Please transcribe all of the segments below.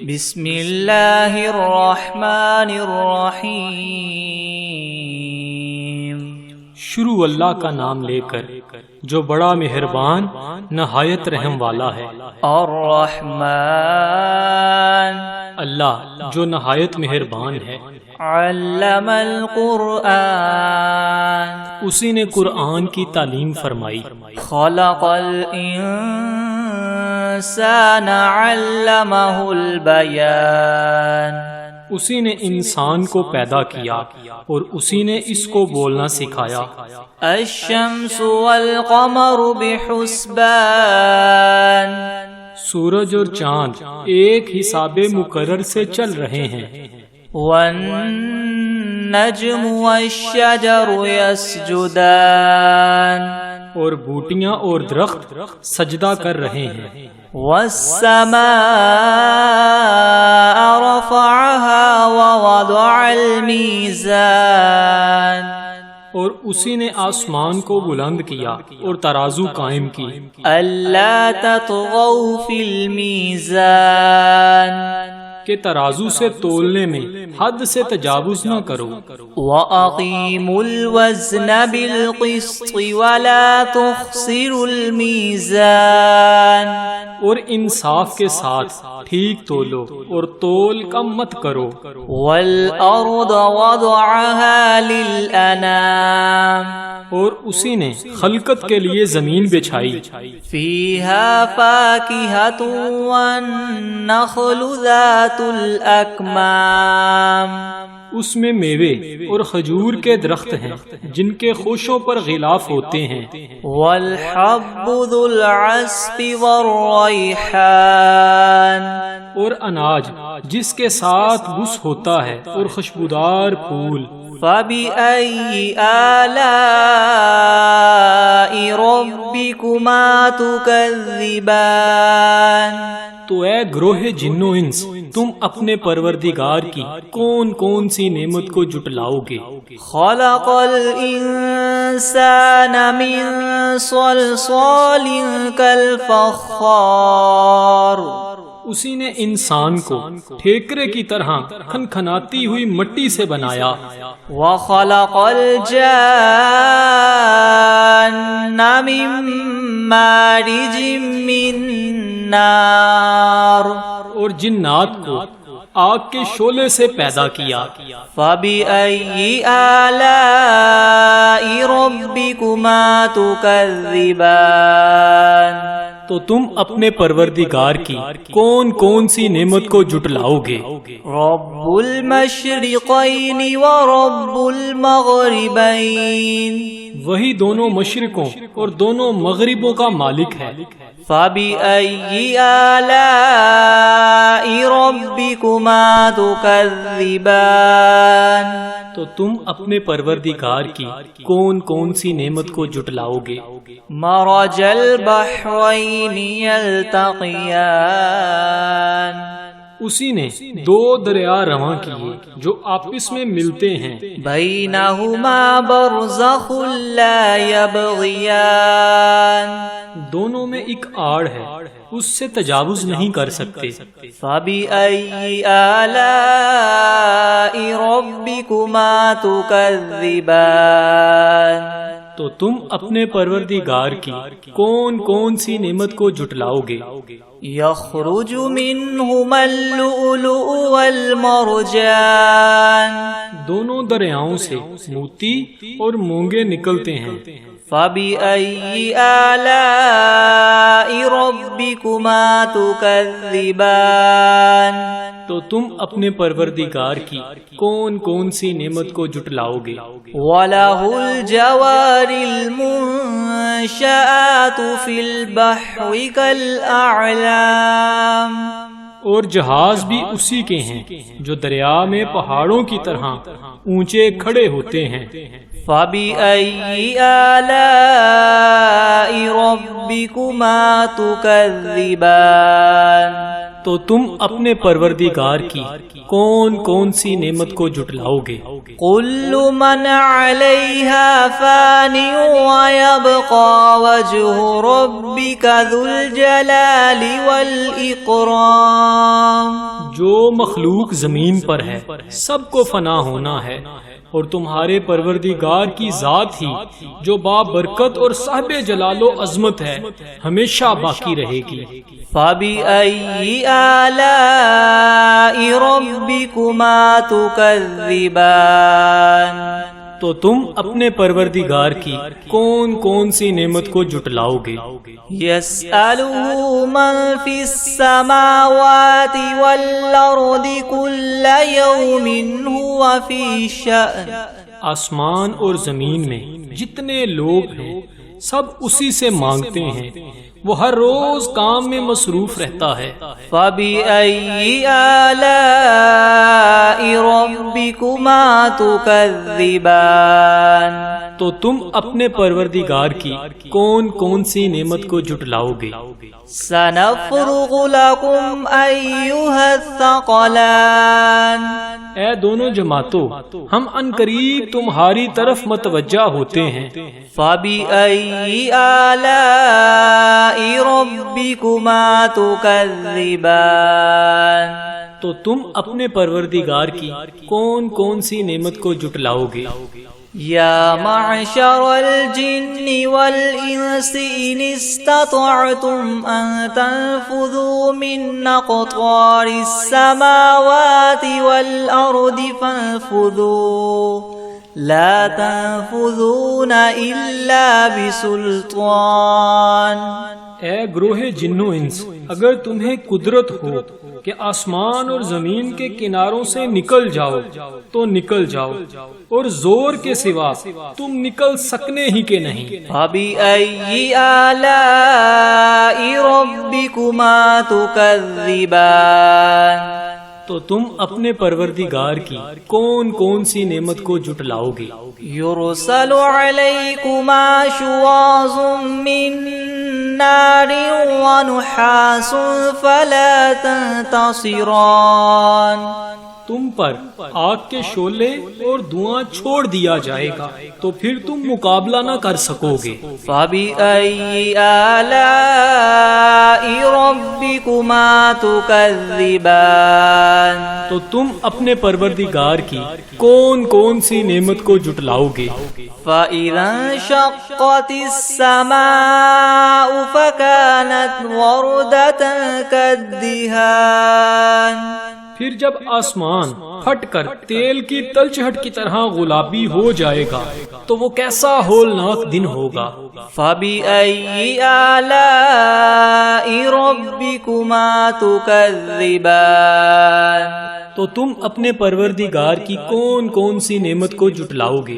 بسم اللہ الرحمن الرحیم۔ شروع اللہ کا نام لے کر جو بڑا مہربان نہایت رحم والا ہے۔ الرحمن، اللہ جو نہایت مہربان ہے۔ علم القرآن، اسی نے قرآن کی تعلیم فرمائی۔ خلق الانسان علمہ البیان، اسی نے انسان کو پیدا کیا اور اسی نے اس کو بولنا سکھایا۔ الشمس والقمر بحسبان، سورج اور چاند ایک حساب مقرر سے چل رہے ہیں۔ والنجم والشجر يسجدان، اور بوٹیاں اور درخت سجدہ کر رہے ہیں۔ والسماء رفعها ووضع الميزان، اور اسی نے آسمان کو بلند کیا اور ترازو قائم کی۔ ألا تطغوا في الميزان، کہ ترازو سے تولنے میں حد سے تجاوز نہ کرو۔ وَأَقِيمُوا الْوَزْنَ بِالْقِسْطِ وَلَا تُخْسِرُوا الْمِيزَانَ، اور انصاف کے ساتھ ٹھیک تولو اور تول کم مت کرو۔ وَالْأَرْضَ وَضَعَهَا لِلْأَنَامِ، اور اسی نے خلقت کے لیے زمین بچھائی۔ فِيهَا فَاكِهَةٌ وَالنَّخْلُ ذَاتُ الْأَكْمَامِ، اس میں میوے اور کھجور کے درخت ہیں جن کے خوشوں پر غلاف ہوتے ہیں۔ وَالْحَبُّ ذُو الْعَصْفِ وَالرَّيْحَانِ، اور اناج جس کے ساتھ بس ہوتا ہے اور خوشبودار پھول۔ فَبِأَيِّ آلَاءِ رَبِّكُمَا تُكَذِّبَانِ، تو اے گروہ جن و انس، تم اپنے پروردگار کی کون کون سی نعمت کو جٹلاؤ گے؟ خَلَقَ الْإِنسَانَ مِنْ صَلْصَالٍ كَالْفَخَّارِ، اسی نے انسان کو ٹھیکرے کی طرح کھنکھناتی ہوئی مٹی سے بنایا۔ وَخَلَقَ الْجَانَّ مِن مَّارِجٍ مِّن نَّارٍ، اور جنات کو آگ کے شعلے سے پیدا کیا۔ فَبِأَيِّ آلَاءِ رَبِّكُمَا تُكَذِّبَانِ، تو تم اپنے پروردگار کی کون کون سی نعمت کو جٹلاؤ گے؟ رَبُّ الْمَشْرِقَيْنِ وَرَبُّ الْمَغْرِبَيْنِ، وہی دونوں مشرقوں اور دونوں مغربوں کا مالک ہے۔ فَبِأَيِّ آلَاءِ رَبِّكُمَا تُكَذِّبَانِ، تو تم اپنے پروردگار کی کون کون سی نعمت کو جٹلاؤ گے؟ مَرَجَ الْبَحْرَيْنِ يَلْتَقِيَانِ، اسی نے دو دریا رواں کیے جو آپس میں ملتے ہیں۔ بَيْنَهُمَا بَرْزَخٌ لَا يَبْغِيَانِ، دونوں میں ایک آڑ ہے، اس سے تجاوز نہیں کر سکتے۔ فَبِأَيِّ آلَاءِ رَبِّكُمَا تُكَذِّبَانِ، تو تم اپنے پروردگار کی کون کون سی نعمت کو جٹلاؤ گے؟ يَخْرُجُ مِنْهُمَا اللُّؤْلُؤُ وَالْمَرْجَانُ، دونوں دریاؤں سے موتی اور مونگے نکلتے ہیں۔ فَبِأَيِّ آلَاءِ رَبِّكُمَا تُكَذِّبَانِ، تو تم اپنے پروردگار کی کون کون سی نعمت کو جٹلاؤ گے؟ وَلَهُ الْجَوَارِ الْمُنشَآتُ فِي الْبَحْرِ كَالْأَعْلَامِ، اور جہاز بھی اسی کے ہیں جو دریا میں پہاڑوں کی طرح اونچے کھڑے ہوتے ہیں۔ فَبِأَيِّ آلَاءِ رَبِّكُمَا تُكَذِّبَانِ، تو تم اپنے پروردگار کی کون کون سی نعمت کو جٹلاؤ گے؟ كُلُّ مَنْ عَلَيْهَا فَانٍ وَيَبْقَى وَجْهُ رَبِّكَ ذُو الْجَلَالِ وَالْإِكْرَامِ، جو مخلوق زمین پر ہے سب کو فنا ہونا ہے، اور تمہارے پروردگار کی ذات ہی جو بابرکت اور صاحب جلال و عظمت ہے ہمیشہ باقی رہے گی۔ فَبِأَيِّ آلَاءِ رَبِّكُمَا تُكَذِّبَانِ، تو تم اپنے پروردگار کی کون کون سی نعمت کو جھٹلاؤ گے؟ يَسْأَلُهُ مَن فِي السَّمَاوَاتِ وَالْأَرْضِ كُلَّ يَوْمٍ هُوَ فِي شَأْنٍ، آسمان اور زمین میں جتنے لوگ ہیں سب اسی سے مانگتے ہیں، وہ ہر روز کام میں مصروف رہتا ہے۔ فَبِأَيِّ آلَاءِ رَبِّكُمَا تُكَذِّبَانِ، تو تم اپنے پروردگار کی کون کون سی نعمت کو جھٹلاؤ گے؟ سَنَفْرُغُ لَكُمْ أَيُّهَا الثَّقَلَانِ، اے دونوں جماعتوں، ہم عنقریب تمہاری طرف متوجہ ہوتے ہیں۔ فَبِأَيِّ آلَاءِ رَبِّكُمَا تُكَذِّبَانِ، تو تم اپنے پروردگار کی کون کون سی نعمت کو جھٹلاؤ گے؟ یا معشر الجن والانس ان استطعتم ان تنفذوا من اقطار السماوات والارض فانفذوا لا تنفذون الا بسلطان۔ اے گروہ جن و انس، اگر تمہیں قدرت ہو کہ آسمان اور زمین کے کناروں سے نکل جاؤ تو نکل جاؤ، اور زور کے سوا تم نکل سکنے ہی کے نہیں۔ فَبِأَيِّ آلَاءِ رَبِّكُمَا تُكَذِّبَانِ، تو تم اپنے پروردگار کی کون کون سی نعمت کو جھٹلاؤ گے؟ يُرْسَلُ عَلَيْكُمَا شُوَاظٌ مِّن نَّارٍ وَنُحَاسٌ فَلَا تَنتَصِرَانِ، تم پر آگ کے شعلے اور دھواں چھوڑ دیا جائے گا تو پھر تم مقابلہ نہ کر سکو گے۔ فَبِأَيِّ آلَاءِ رَبِّكُمَا تُكَذِّبَانِ، تو تم اپنے پروردگار کی کون کون سی نعمت کو جھٹلاؤ گے؟ فَإِذَا انشَقَّتِ السَّمَاءُ فَكَانَتْ وَرْدَةً كَالدِّهَانِ، پھر جب آسمان پھٹ کر تیل کی تلچھٹ کی طرح گلابی ہو جائے گا تو وہ کیسا ہولناک دن ہوگا۔ فَبِأَيِّ آلَاءِ رَبِّكُمَا تُكَذِّبَانِ، تو تم اپنے پروردگار کی کون کون سی نعمت کو جھٹلاؤ گے؟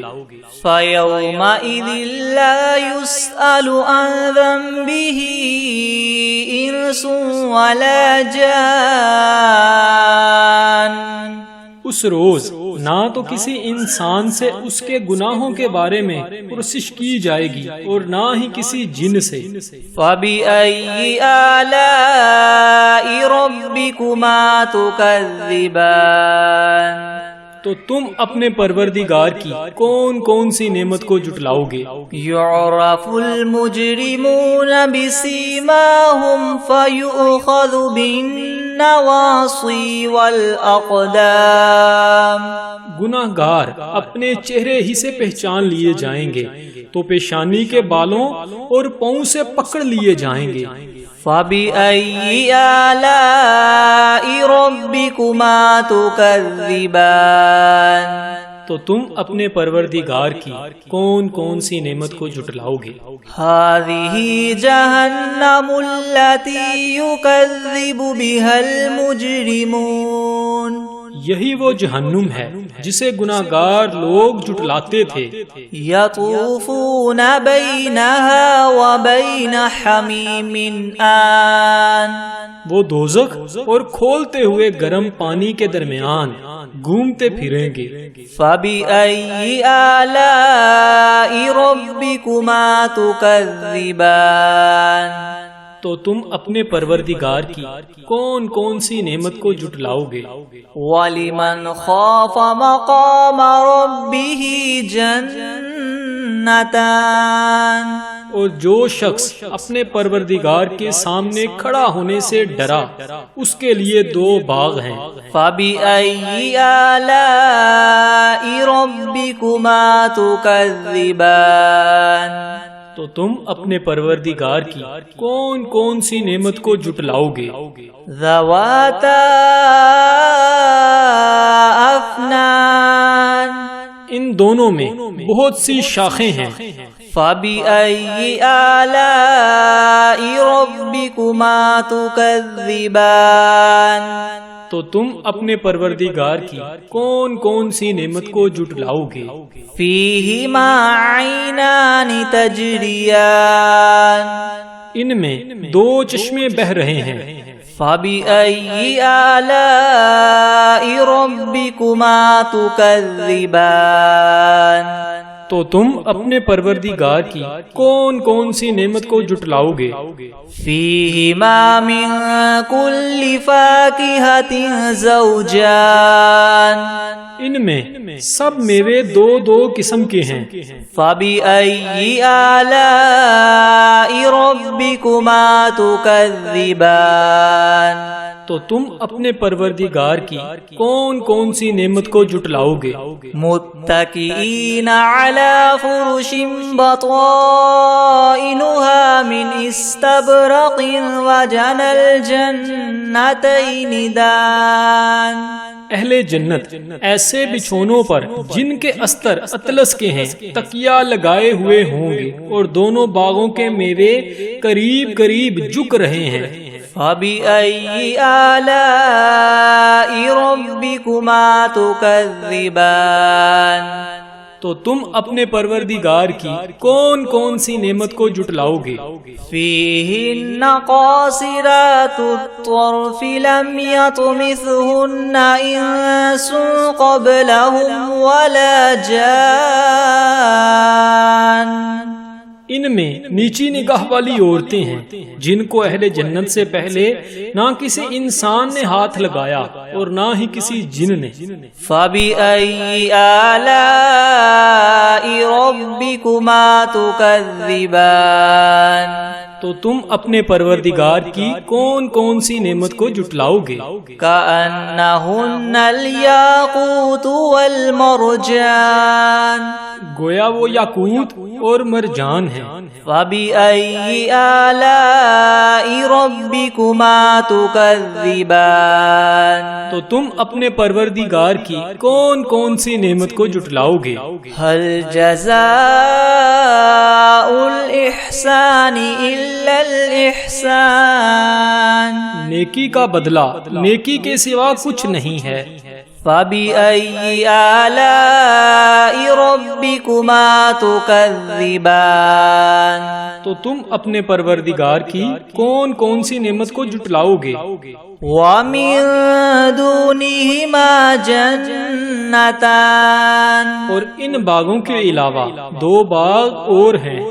فَيَوْمَئِذٍ لَا يُسْأَلُ عَنْ ذَنبِهِ إِنسٌ وَلَا جَانٌ، اس روز نہ تو کسی انسان سے اس کے گناہوں کے بارے میں پرسش کی جائے گی اور نہ ہی کسی جن سے۔ فَبِأَيِّ آلَاءِ رَبِّكُمَا تُكَذِّبَانِ، تو تم اپنے پروردگار کی کون کون سی نعمت کو جھٹلاؤ گے؟ يُعْرَفُ الْمُجْرِمُونَ بِسِيمَاهُمْ فَيُؤْخَذُ بِالنَّوَاصِي وَالْأَقْدَامِ، گناہگار اپنے چہرے ہی سے پہچان لیے جائیں گے تو پیشانی کے بالوں اور پاؤں سے پکڑ لیے جائیں گے۔ فَبِأَيِّ آلَاءِ رَبِّكُمَا تُكَذِّبَانِ، تو تم اپنے پروردگار کی کون کون سی نعمت کو جھٹلاؤ گے؟ هَذِهِ جَهَنَّمُ الَّتِي يُكَذِّبُ بِهَا الْمُجْرِمُونَ، یہی وہ جہنم ہے جسے گناہگار لوگ جھٹلاتے تھے۔ يَطُوفُونَ بَيْنَهَا وَبَيْنَ حَمِيمٍ آن، وہ دوزخ اور کھولتے ہوئے گرم پانی کے درمیان گھومتے پھریں گے۔ فَبِأَيِّ آلَاءِ رَبِّكُمَا تُكَذِّبَانِ، تو تم اپنے پروردگار کی کون کون سی نعمت کو جھٹلاؤ گے؟ وَلِمَنْ خَافَ مَقَامَ رَبِّهِ جَنَّتَانِ، اور جو شخص اپنے پروردگار کے سامنے کھڑا ہونے سے ڈرا اس کے لیے 2 باغ ہیں۔ فَبِأَيِّ آلَاءِ رَبِّكُمَا تُكَذِّبَانِ تو تم اپنے پروردگار کی کون کون سی نعمت کو جھٹلاؤ گے؟ ذَوَاتَا أَفْنَانٍ ان دونوں میں بہت سی شاخیں ہیں۔ فَبِأَيِّ آلَاءِ رَبِّكُمَا تُكَذِّبَانِ تو تم اپنے پروردگار کی کون کون سی نعمت کو جھٹلاؤ گے؟ فِيهِمَا عَيْنَانِ تَجْرِيَانِ ان میں 2 چشمے بہہ رہے ہیں۔ فَبِأَيِّ آلَاءِ رَبِّكُمَا تُكَذِّبَانِ تو تم اپنے پروردگار کی کون کون سی نعمت کو جھٹلاؤ گے؟ فِيهِمَا مِن كُلِّ فَاكِهَةٍ زَوْجَانِ ان میں سب میوے 2 قسم کے ہیں۔ فَبِأَيِّ آلَاءِ رَبِّكُمَا تُكَذِّبَانِ تو تم اپنے پروردگار کی کون کون سی نعمت کو جھٹلاؤ گے؟ متكئين على فرش بطائنها من استبرق وجنى الجنتين دان اہل جنت ایسے بچھونوں پر جن کے استر اطلس کے ہیں تکیہ لگائے ہوئے ہوں گے اور دونوں باغوں کے میوے قریب قریب جھک رہے ہیں۔ فَبِأَيِّ آلَاءِ رَبِّكُمَا تُكَذِّبَانِ تو تم اپنے پروردگار کی کون کون سی نعمت کو جھٹلاؤ گے؟ فِيهِنَّ قَاصِرَاتُ الطَّرْفِ لَمْ يَطْمِثْهُنَّ إِنسٌ قَبْلَهُمْ وَلَا جَانٌّ ان میں نیچی نگاہ والی عورتیں ہیں جن کو اہل جنت سے پہلے نہ کسی انسان نے ہاتھ لگایا اور نہ ہی کسی جن نے۔ فَبِأَيِّ آلَاءِ رَبِّكُمَا تُكَذِّبَانِ تو تم اپنے پروردگار کی کون کون سی نعمت کو جھٹلاؤ گے؟ كَأَنَّهُنَّ الْيَاقُوتُ وَالْمَرْجَانُ گویا وہ یاقوت اور مرجان ہیں۔ فَبِأَيِّ آلَاءِ رَبِّكُمَا تُكَذِّبَانِ تو تم اپنے پروردگار کی کون کون سی نعمت کو جھٹلاؤ گے؟ هَلْ جَزَاءُ الْإِحْسَانِ إِلَّا الْإِحْسَانُ نیکی کا بدلہ نیکی کے سوا کچھ نہیں ہے۔ فَبِأَيِّ آلَاءِ رَبِّكُمَا تُكَذِّبَانِ تو تم اپنے پروردگار کی کون کون سی نعمت کو جھٹلاؤ گے؟ وَمِن دُونِهِمَا جَنَّتَانِ اور ان باغوں کے علاوہ 2 باغ اور ہیں۔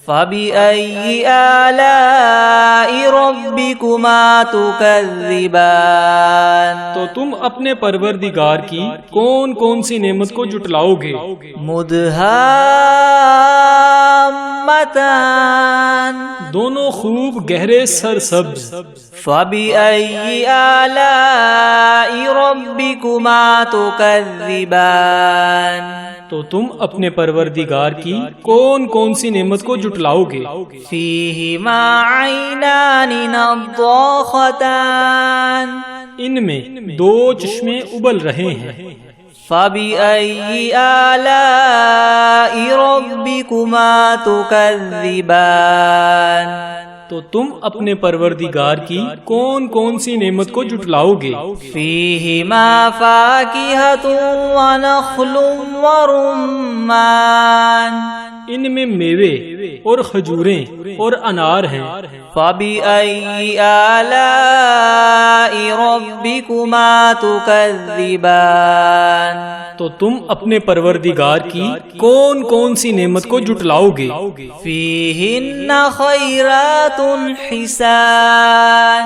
فَبِأَيِّ آلَاءِ رَبِّكُمَا تُكَذِّبَانِ تو تم اپنے پروردگار کی کون کون سی نعمت کو جھٹلاؤ گے؟ مُدْهَامَّتَانِ دونوں خوب گہرے سرسبز۔ فَبِأَيِّ آلَاءِ رَبِّكُمَا تُكَذِّبَانِ تو تم اپنے پروردگار کی کون کون سی نعمت کو جھٹلاؤ گے؟ فِيهِمَا عَيْنَانِ نَضَّاخَتَانِ ان میں 2 چشمے ابل رہے ہیں۔ فَبِأَيِّ آلَاءِ رَبِّكُمَا تُكَذِّبَانِ تو تم اپنے پروردگار کی کون کون سی نعمت کو جھٹلاؤ گے؟ فِيهِمَا فَاكِهَةٌ وَنَخْلٌ وَرُمَّانٌ ان میں میوے اور کھجوریں اور انار ہیں۔ فَبِأَيِّ آلَاءِ رَبِّكُمَا تُكَذِّبَانِ تو تم اپنے پروردگار کی کون کون سی نعمت کو جھٹلاؤ گے؟ فِيهِنَّ خَيْرَاتٌ حِسَانٌ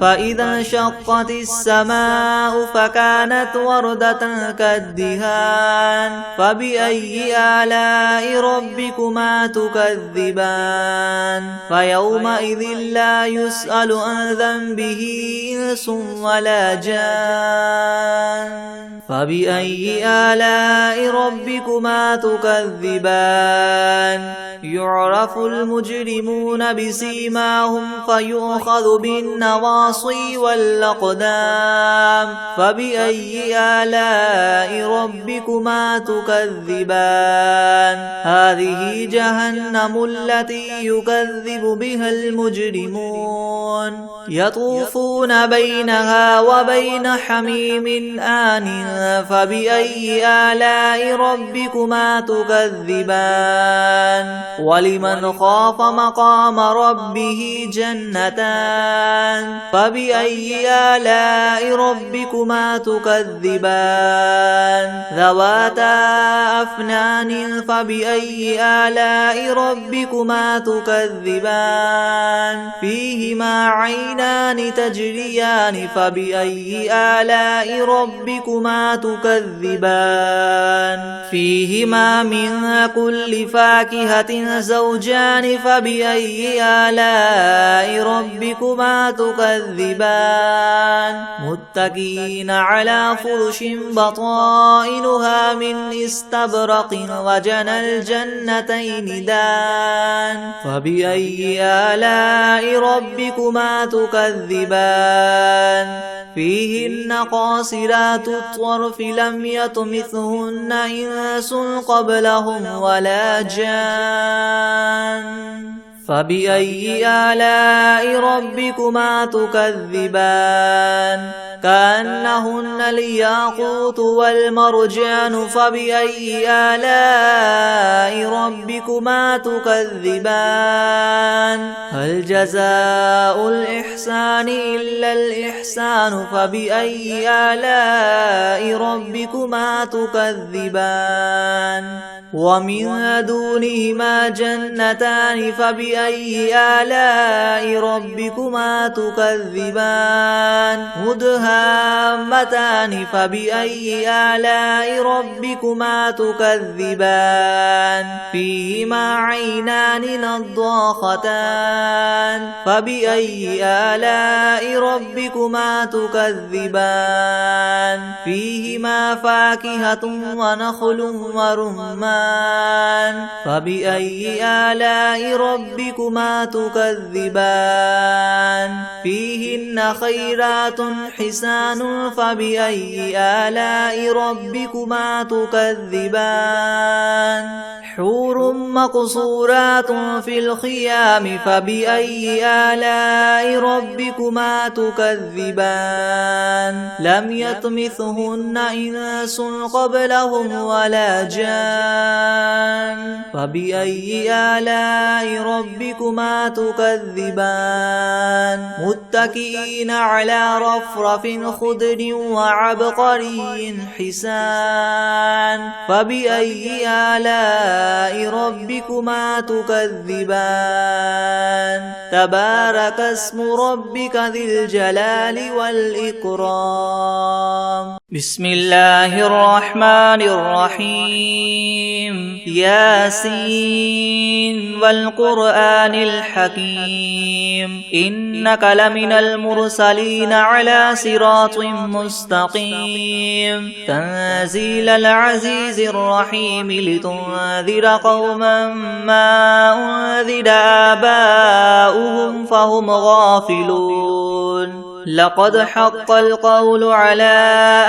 فإذا انشقت السماء فكانت وردة كالدهان فبأي آلاء ربكما تكذبان فيومئذ لا يسأل عن ذنبه إنس ولا جان فبأي آلاء ربكما تكذبان يعرف المجرمون بسيماهم فيؤخذ بالنواصي والأقدام فبأي آلاء ربكما تكذبان هذه جهنم التي يكذب بها المجرمون يطوفون بينها وبين حميم آن فبأي آلاء ربكما تكذبان ولمن خاف مقام ربه جنتان فبأي آلاء ربكما تكذبان ذواتا أفنان فبأي آلاء ربكما تكذبان فيهما عينان تجريان فبأي آلاء ربكما تكذبان فيهما من كل فاكهة زوجان فبأي آلاء ربكما تكذبان متكئين على فرش بطائنها من استبرق وجنى الجنتين دان فبأي آلاء ربكما تكذبان فيهن قاصرات الطرف لم يطمثهن إنس قبلهم ولا جان فبأي آلاء ربكما تكذبان كأنهن الياقوت والمرجان فبأي آلاء ربكما تكذبان هل جزاء الإحسان إلا الإحسان فبأي آلاء ربكما تكذبان ومن دونهما جنتان فبأي آلاء ربكما تكذبان مدهامتان فبأي آلاء ربكما تكذبان فيهما عينان نضاختان فبأي آلاء ربكما تكذبان فيهما فاكهة ونخل ورمان فبأي آلاء ربكما تكذبان فيهن خيرات حسان فبأي آلاء ربكما تكذبان حور مقصورات في الخيام فبأي آلاء ربكما تكذبان لم يطمثهن إنس قبلهم ولا جان فبأي آلاء ربكما تكذبان متكئين على رفرف خضر وعبقري حسان فبأي آلاء ربكما تكذبان تبارك اسم ربك ذي الجلال والإكرام بسم الله الرحمن الرحيم ياسين والقرآن الحكيم إنك لمن المرسلين على صراط مستقيم تنزيل العزيز الرحيم لتنذر قوما ما أنذر آباؤهم فهم غافلون لقد حق القول على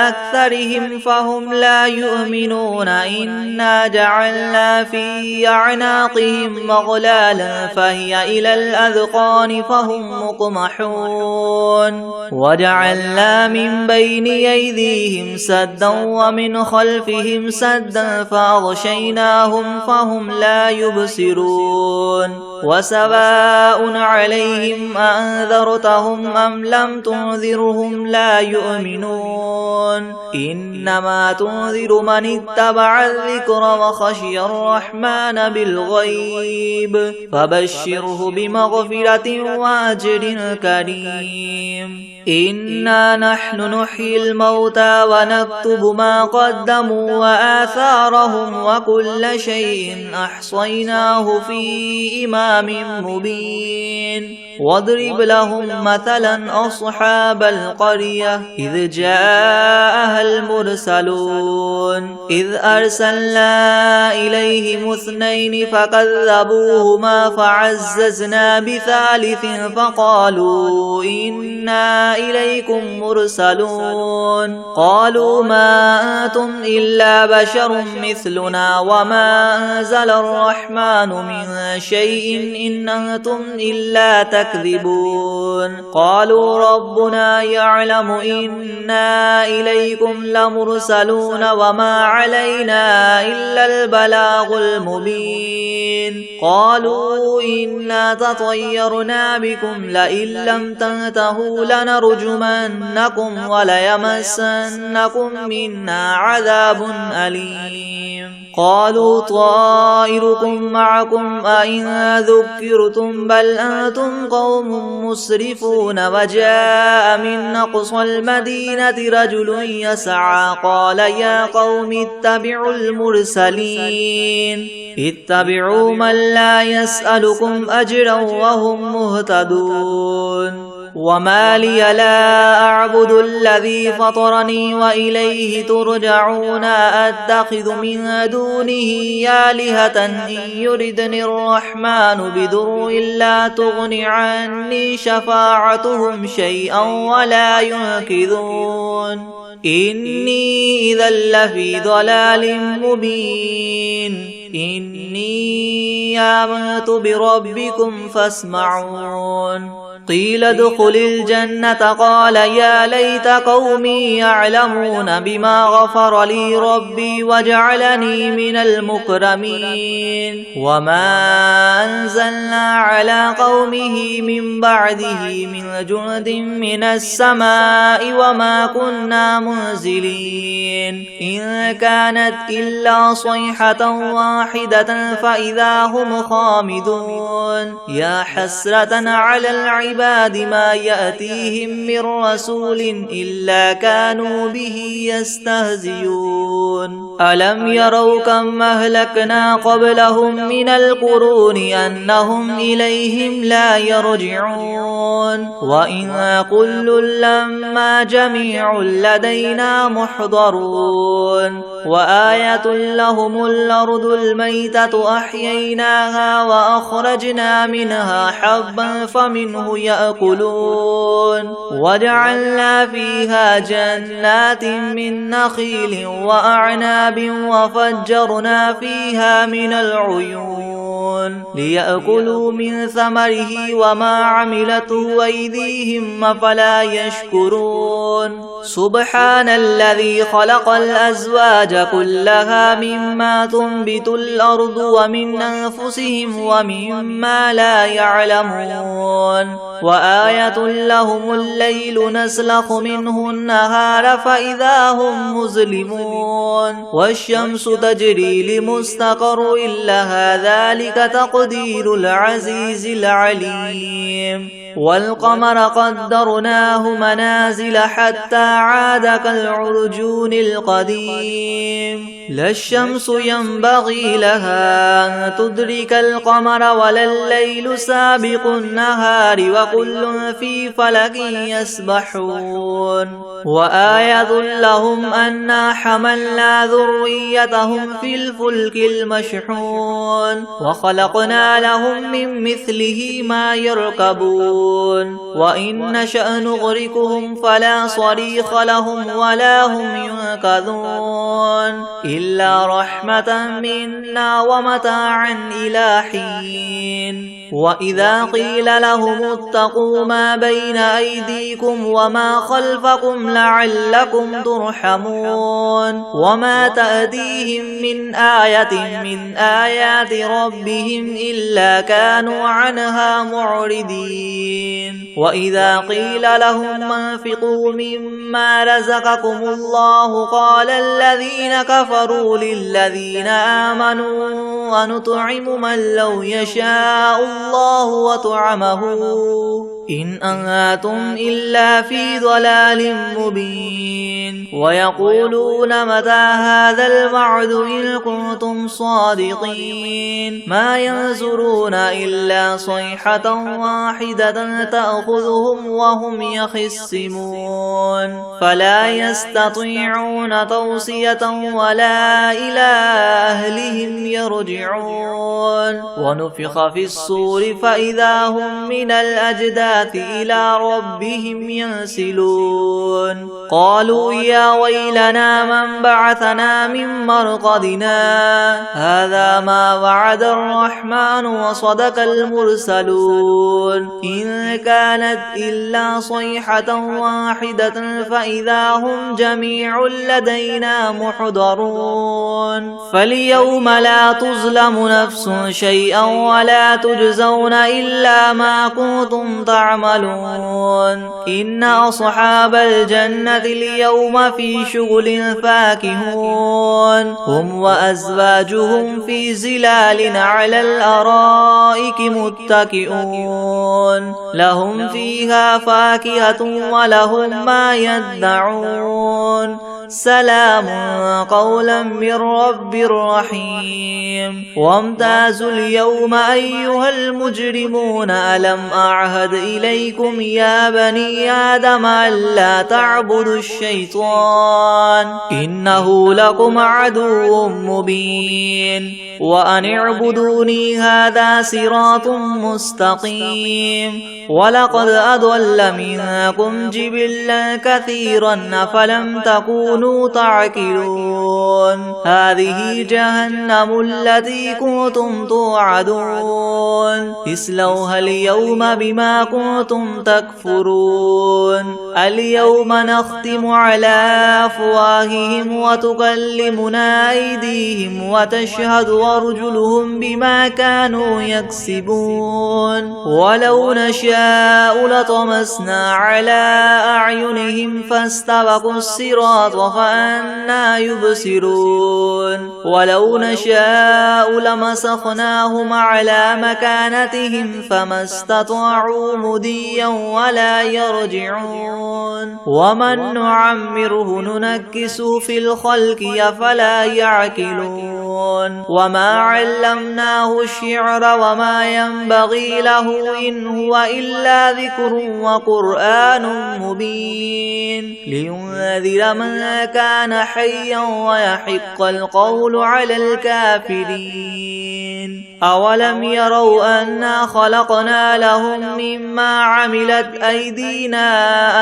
أكثرهم فهم لا يؤمنون إنا جعلنا في أعناقهم مغلالا فهي إلى الأذقان فهم مقمحون وجعلنا من بين أيديهم سدا ومن خلفهم سدا فأغشيناهم فهم لا يبصرون وسواء عليهم أنذرتهم أم لم تنذرهم لا يؤمنون إنما تنذر من اتبع الذكر وخشي الرحمن بالغيب فبشره بمغفرة وأجر كريم إنا نحن نحيي الموتى ونكتب ما قدموا وآثارهم وكل شيء أحصيناه في إمام مبين واضرب لهم مثلا أصحاب القرية إذ جاءها المرسلون إذ أرسلنا إليهم 2 فكذبوهما فعززنا بثالث فقالوا إنا إليكم مرسلون قالوا ما أنتم إلا بشر مثلنا وما أنزل الرحمن من شيء إن أنتم إلا تكذبون قالوا ربنا يعلم إنا إليكم لمرسلون وما علينا إلا البلاغ المبين قالوا إنا تطيرنا بكم لئن لم تنتهوا لنرجمنكم وليمسنكم منا عذاب أليم قالوا طائركم معكم أئن ذكرتم بل أنتم قوم مسرفون وجاء من أقصى المدينة رجل يسعى قال يا قوم اتبعوا المرسلين اتبعوا من لا يسألكم أجرا وهم مهتدون وما لي لا أعبد الذي فطرني وإليه ترجعون أتخذ من دونه آلهة إن يردني الرحمن بضر لا تغن عني شفاعتهم شيئا ولا ينقذون إني إذا لفي ضلال مبين إني آمنت بربكم فاسمعون قيل ادخل الجنة قال يا ليت قومي يعلمون بما غفر لي ربي وجعلني من المكرمين وما أنزلنا على قومه من بعده من جند من السماء وما كنا منزلين إن كانت إلا صيحة واحدة فإذا هم خامدون يا حسرة على العباد ما يأتيهم من رسول إلا كانوا به يستهزئون ألم يروا كم أهلكنا قبلهم من القرون أنهم إليهم لا يرجعون وإن كل لما جميع لدينا محضرون وآية لهم الأرض الميتة أحييناها وأخرجنا منها حبا فمنه يأكلون وجعلنا فيها جنات من نخيل وأعناب وفجرنا فيها من العيون ليأكلوا من ثمره وما عملته أيديهم أفلا يشكرون سبحان الذي خلق الأزواج كلها مما تنبت الأرض ومن أنفسهم ومما لا يعلمون وآية لهم الليل نسلخ منه النهار فإذا هم مظلمون والشمس تجري لمستقر لها ذلك تقدير العزيز العليم والقمر قدرناه منازل حتى عاد كالعرجون القديم لا الشمس ينبغي لها أن تدرك القمر ولا الليل سابق النهار وكل في فلك يسبحون وآية لهم أنا حملنا ذريتهم في الفلك المشحون وخلقنا لهم من مثله ما يركبون وإن نشأ نغرقهم فلا صريخ لهم ولا هم ينقذون إلا رحمة منا ومتاعا إلى حين وإذا قيل لهم اتقوا ما بين أيديكم وما خلفكم لعلكم ترحمون وما تأتيهم من آية من آيات ربهم إلا كانوا عنها معرضين وإذا قيل لهم انفقوا مما رزقكم الله قال الذين كفروا للذين آمنوا ونطعم من لو يشاء الله وطعمه إن أنتم إلا في ضلال مبين ويقولون متى هذا الوعد إن كنتم صادقين ما ينظرون إلا صيحة واحدة تأخذهم وهم يخصمون فلا يستطيعون توصية ولا إلى أهلهم يرجعون ونفخ في الصور فإذا هم من الأجداث إلى ربهم ينسلون قالوا يا ويلنا من بعثنا من مرقدنا هذا ما وعد الرحمن وصدق المرسلون إن كانت إلا صيحة واحدة فإذا هم جميع لدينا محضرون فاليوم لا تظلم نفس شيئا ولا تجزون إلا ما كنتم تعملون إن أصحاب الجنة اليوم في شغل فاكهون هم وأزواجهم في زلال على الأرائك متكئون لهم فيها فاكهة ولهم ما يدعون سلام قولا من رب رحيم وامتازوا اليوم أيها المجرمون ألم أعهد إليكم يا بني آدم ألا تعبدوا الشيطان إنه لكم عدو مبين وأن اعبدوني هذا صراط مستقيم ولقد أضل منكم جبلا كثيرا أفلم تكونوا تعقلون هذه جهنم التي كنتم توعدون اصلوها اليوم بما كنتم تكفرون اليوم نختم على أفواههم وتكلمنا أيديهم وتشهد أرجلهم بما كانوا يكسبون ولو نشاء لطمسنا على أعينهم فاستبقوا الصراط فأنى يبصرون ولو نشاء لمسخناهم على مكانتهم فما استطاعوا مديا ولا يرجعون ومن نعمره ننكسه في الخلق أفلا يعقلون وما علمناه الشعر وما ينبغي له إن هو إلا ذكر وقرآن مبين لينذر من كان حيا ويحق القول على الكافرين أولم يروا أنا خلقنا لهم مما عملت أيدينا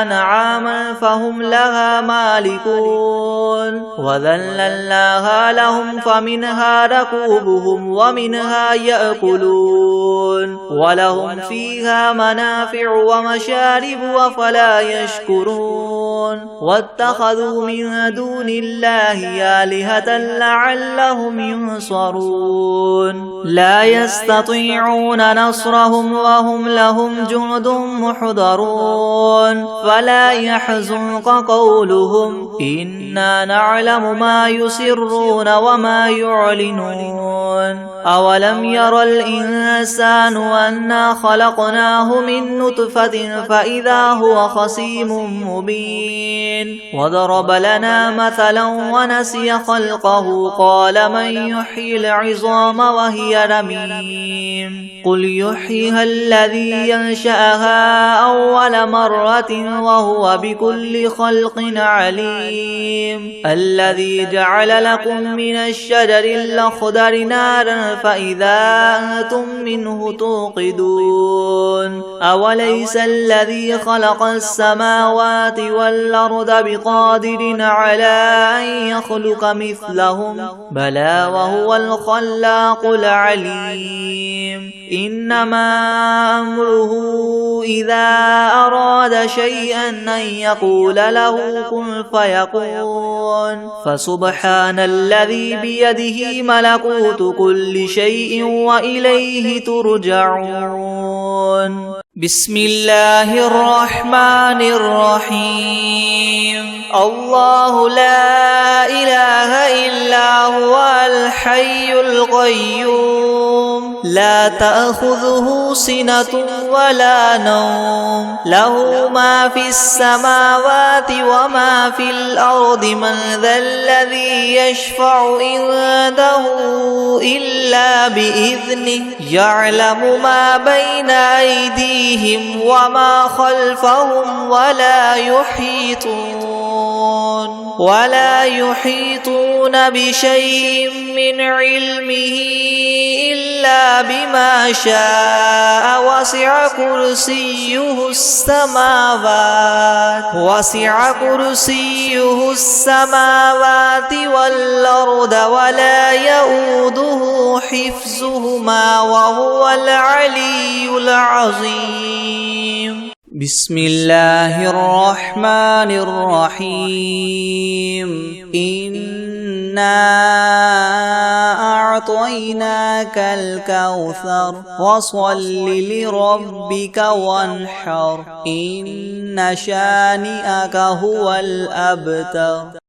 أنعاما فهم لها مالكون وذللناها لهم فمنها ركوبهم ومنها يأكلون ولهم فيها منافع ومشارب وفلا يشكرون واتخذوا من دون الله آلهة لعلهم ينصرون لا يستطيعون نصرهم وهم لهم جند محضرون فلا يحزنك قولهم إنا نعلم ما يسرون وما يعلنون أولم ير الإنسان أنا خلقناه من نطفة فإذا هو خصيم مبين وضرب لنا مثلا ونسي خلقه قال من يحيي العظام وهي رميم قل يحييها الذي ينشأها أول مرة وهو بكل خلق عليم الذي جعل لكم من الشجر الأخضر نارا فإذا أنتم منه توقدون أوليس الذي خلق السماوات والأرض بقادر على أن يخلق مثلهم بلى وهو الخلاق العليم إنما أمره إذا أراد شيئا أن يقول له كن فيكون فسبحان الذي بيده ملكوت كل شيء وإليه ترجعون بسم الله الرحمن الرحيم الله لا إله إلا هو الحي القيوم لا تأخذه سنة ولا نوم له ما في السماوات وما في الأرض من ذا الذي يشفع عنده إلا بإذنه يعلم ما بين أيديهم وما خلفهم ولا يحيطون بشيء من علمه إلا بما شاء وسع كرسيه السماوات والأرض ولا يؤوده حفظهما وهو العلي العظيم بسم الله الرحمن الرحيم إنا أعطيناك الكوثر فصل لربك وانحر إن شانئك هو الأبتر